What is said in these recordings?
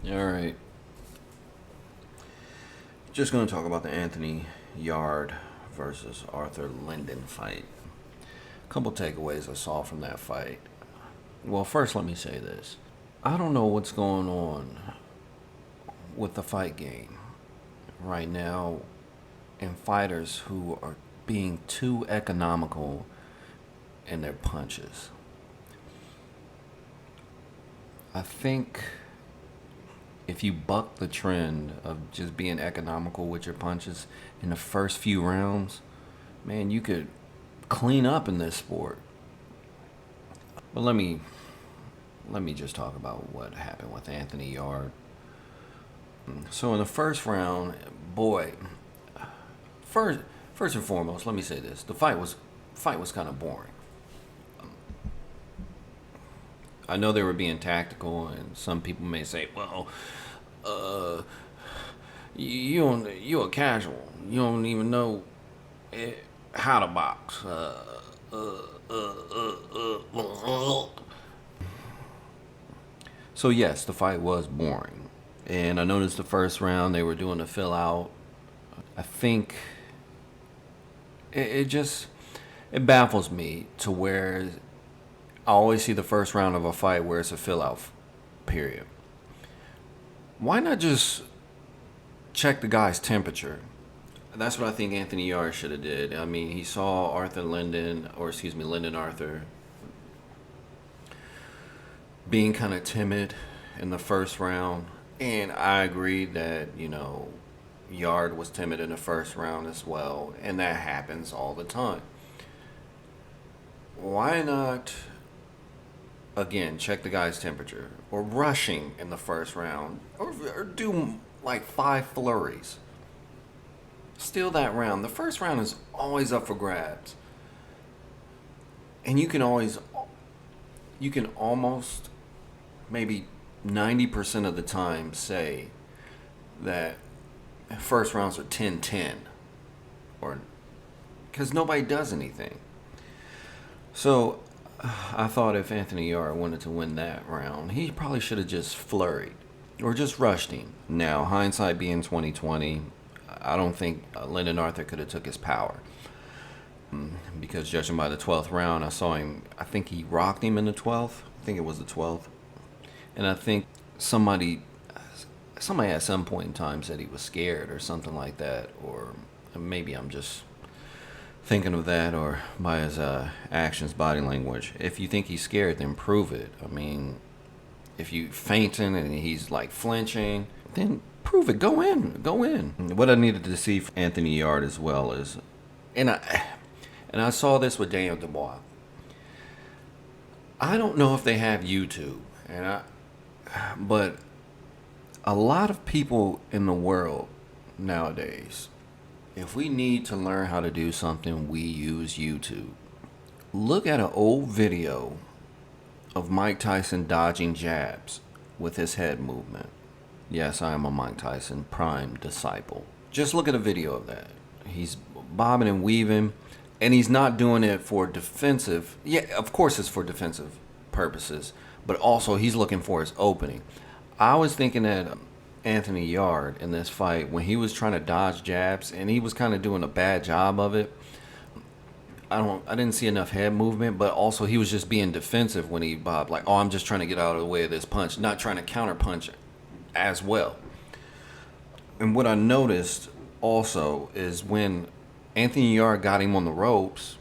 All right. Just going to talk about the Anthony Yarde versus Arthur Linden fight. A couple takeaways I saw from that fight. Well, first, let me say this. I don't know what's going on with the fight game right now and fighters who are being too economical in their punches. I think if you buck the trend of just being economical with your punches in the first few rounds, man, you could clean up in this sport. But let me just talk about what happened with Anthony Yarde. So in the first round, boy, first first and foremost, let me say this: the fight was kind of boring. I know they were being tactical, and some people may say, "Well, uh, you a casual. You don't even know how to box." So yes, the fight was boring, and I noticed the first round they were doing a fill out. I think it just it baffles me to where I always see the first round of a fight where it's a fill out period. Why not just check the guy's temperature? That's what I think Anthony Yarde should have did. I mean, he saw Arthur Linden, or excuse me, Linden Arthur, being kind of timid in the first round, and I agree that Yard was timid in the first round as well, and that happens all the time. Why not again check the guy's temperature or rushing in the first round or do like five flurries? Steal that round. The first round is always up for grabs, and you can almost maybe 90% of the time say that first rounds are 10-10, or because nobody does anything. So I thought if Anthony Yarde wanted to win that round, he probably should have just flurried or just rushed him. Now, hindsight being 2020, I don't think Lyndon Arthur could have took his power, because judging by the 12th round, I saw him. I think he rocked him in the 12th. I think it was the 12th, and I think somebody somebody at some point in time said he was scared or something like that, or maybe I'm just thinking of that, or by his actions, body language. If you think he's scared, then prove it. I mean, if you fainting and he's like flinching, then prove it. Go in, go in. What I needed to see from Anthony Yarde as well is, and I saw this with Daniel Dubois. I don't know if they have YouTube, but a lot of people in the world nowadays, if we need to learn how to do something, we use YouTube. Look at an old video of Mike Tyson dodging jabs with his head movement. Yes, I am a Mike Tyson prime disciple. Just look at a video of that. He's bobbing and weaving, and he's not doing it for defensive. Yeah, of course it's for defensive purposes, but also he's looking for his opening. I was thinking that Anthony Yarde in this fight, when he was trying to dodge jabs, and he was kind of doing a bad job of it. I didn't see enough head movement, but also he was just being defensive when he bobbed. Like, oh, I'm just trying to get out of the way of this punch, not trying to counter punch as well. And what I noticed also is when Anthony Yarde got him on the ropes,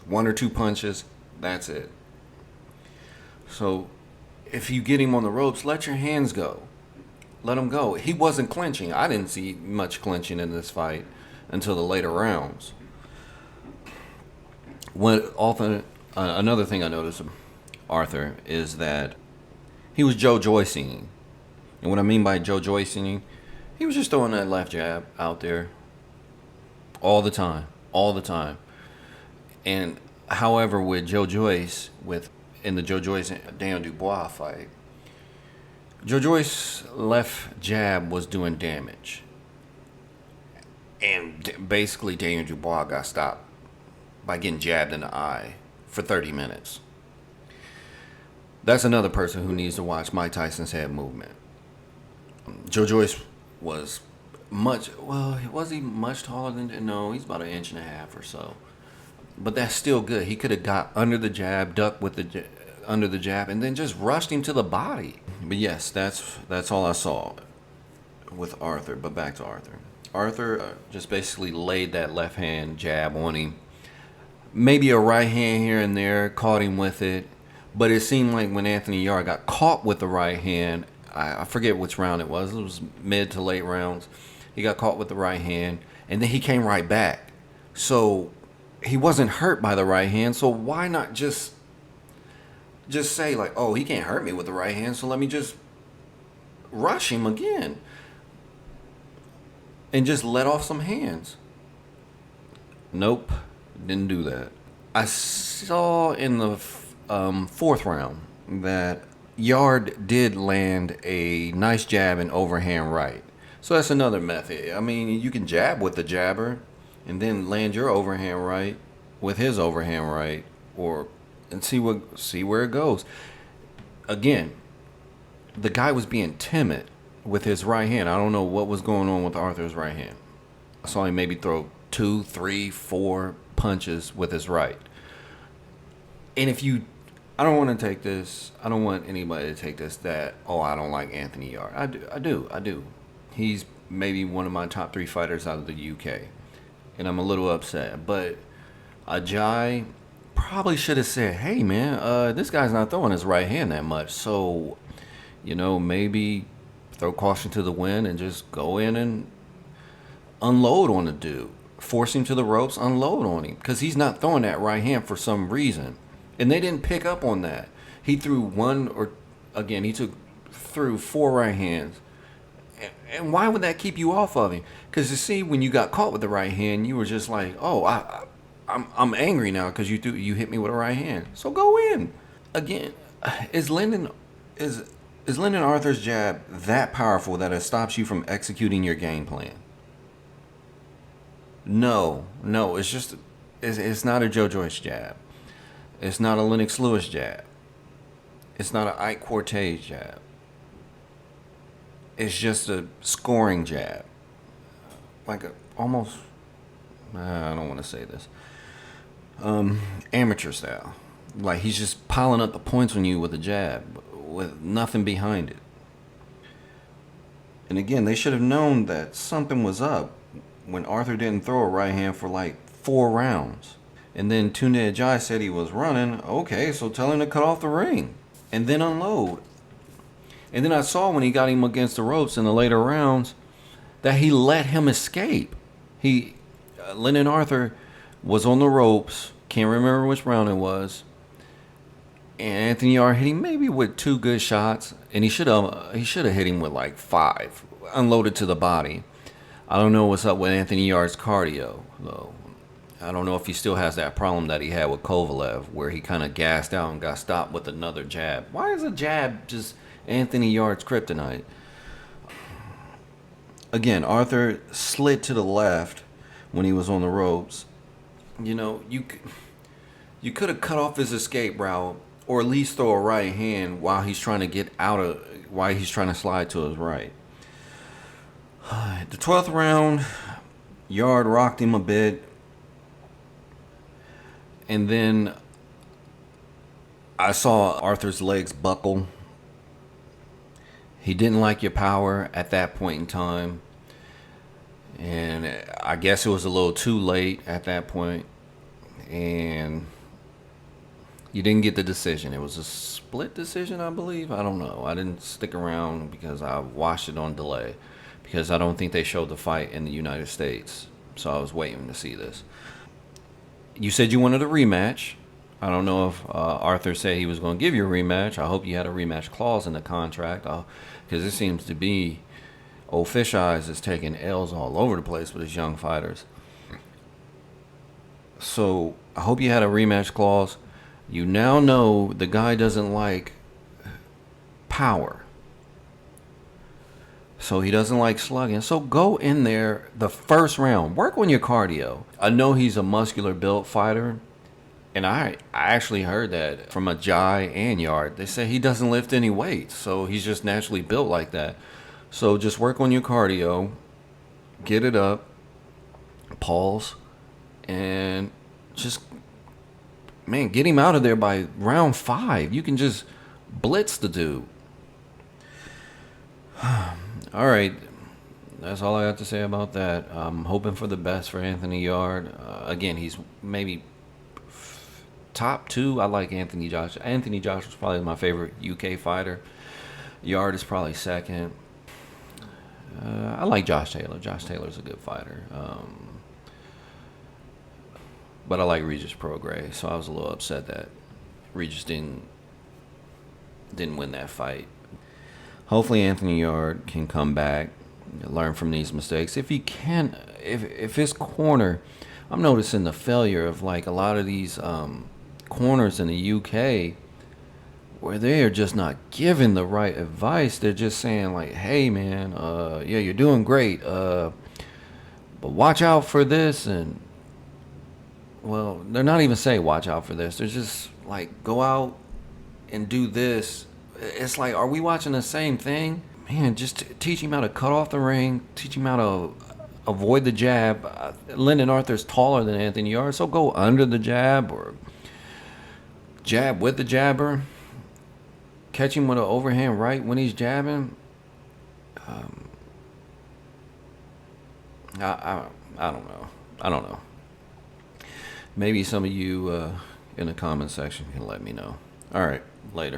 one or two punches, that's it. So if you get him on the ropes, let your hands go. Let him go. He wasn't clinching. I didn't see much clinching in this fight until the later rounds. Another thing I noticed of Arthur is that he was Joe Joycing. And what I mean by Joe Joycing, he was just throwing that left jab out there all the time. All the time. And however, with Joe Joyce, in the Joe Joyce and Dan Dubois fight, Joe Joyce's left jab was doing damage. And basically, Daniel Dubois got stopped by getting jabbed in the eye for 30 minutes. That's another person who needs to watch Mike Tyson's head movement. Joe Joyce was was he much taller than? No, he's about an inch and a half or so. But that's still good. He could have got under the jab, ducked with under the jab, and then just rushed him to the body. But yes, that's all I saw with Arthur. But back to Arthur. Arthur just basically laid that left hand jab on him. Maybe a right hand here and there, caught him with it. But it seemed like when Anthony Yarde got caught with the right hand, I forget which round it was. It was mid to late rounds. He got caught with the right hand, and then he came right back. So he wasn't hurt by the right hand. So why not just say like, oh, he can't hurt me with the right hand, so let me just rush him again and just let off some hands. Nope, didn't do that. I saw in the fourth round that Yarde did land a nice jab and overhand right. So that's another method. I mean, you can jab with the jabber and then land your overhand right with his overhand right, or and see where it goes. Again, the guy was being timid with his right hand. I don't know what was going on with Arthur's right hand. I saw him maybe throw 2, 3, 4 punches with his right. And I don't want to take this. I don't want anybody to take this that, oh, I don't like Anthony Yarde. I do. He's maybe one of my top 3 fighters out of the UK, and I'm a little upset. But Ajay probably should have said, hey man, this guy's not throwing his right hand that much, so maybe throw caution to the wind and just go in and unload on the dude, force him to the ropes, unload on him, because he's not throwing that right hand for some reason, and they didn't pick up on that. He threw threw 4 right hands. And why would that keep you off of him? Because you see, when you got caught with the right hand, you were just like, oh, I'm angry now because you hit me with a right hand. So go in. Again, is Lyndon Arthur's jab that powerful that it stops you from executing your game plan? No, it's not a Joe Joyce jab. It's not a Lennox Lewis jab. It's not an Ike Cortez jab. It's just a scoring jab. I don't want to say this. Amateur style. Like he's just piling up the points on you with a jab with nothing behind it. And again, they should have known that something was up when Arthur didn't throw a right hand for like 4 rounds. And then Tunde Ajayi said he was running. Okay, so tell him to cut off the ring and then unload. And then I saw when he got him against the ropes in the later rounds that he let him escape. Lyndon Arthur was on the ropes. Can't remember which round it was. And Anthony Yarde hit him maybe with 2 good shots, and he should have hit him with like 5, unloaded to the body. I don't know what's up with Anthony Yarde's cardio though. I don't know if he still has that problem that he had with Kovalev, where he kind of gassed out and got stopped with another jab. Why is a jab just Anthony Yarde's kryptonite? Again, Arthur slid to the left when he was on the ropes. You could have cut off his escape route, or at least throw a right hand while he's trying to slide to his right. The 12th round, Yarde rocked him a bit, and then I saw Arthur's legs buckle. He didn't like your power at that point in time. And I guess it was a little too late at that point. And you didn't get the decision. It was a split decision, I believe. I don't know. I didn't stick around because I watched it on delay. Because I don't think they showed the fight in the United States. So I was waiting to see this. You said you wanted a rematch. I don't know if Arthur said he was going to give you a rematch. I hope you had a rematch clause in the contract, because it seems to be old Fish Eyes is taking L's all over the place with his young fighters. So I hope you had a rematch clause. You now know the guy doesn't like power. So he doesn't like slugging. So go in there the first round. Work on your cardio. I know he's a muscular built fighter. And I actually heard that from Ajayi and Yarde. They say he doesn't lift any weights. So he's just naturally built like that. So just work on your cardio, get it up, pause, and just, man, get him out of there by round 5. You can just blitz the dude. All right. That's all I have to say about that. I'm hoping for the best for Anthony Yarde. Again, he's maybe top 2. I like Anthony Josh. Anthony Josh was probably my favorite UK fighter. Yarde is probably second. I like Josh Taylor. Josh Taylor's a good fighter. But I like Regis Prograis, so I was a little upset that Regis didn't win that fight. Hopefully Anthony Yarde can come back, learn from these mistakes. If he can, if his corner, I'm noticing the failure of like a lot of these corners in the UK where they are just not giving the right advice. They're just saying like, hey man, yeah, you're doing great, but watch out for this. And well, they're not even saying watch out for this. They're just like, go out and do this. It's like, are we watching the same thing? Man, just teach him how to cut off the ring. Teach him how to avoid the jab. Lyndon Arthur's taller than Anthony Yarde, so go under the jab or jab with the jabber. Catch him with an overhand right when he's jabbing. I don't know. I don't know. Maybe some of you in the comment section can let me know. All right, later.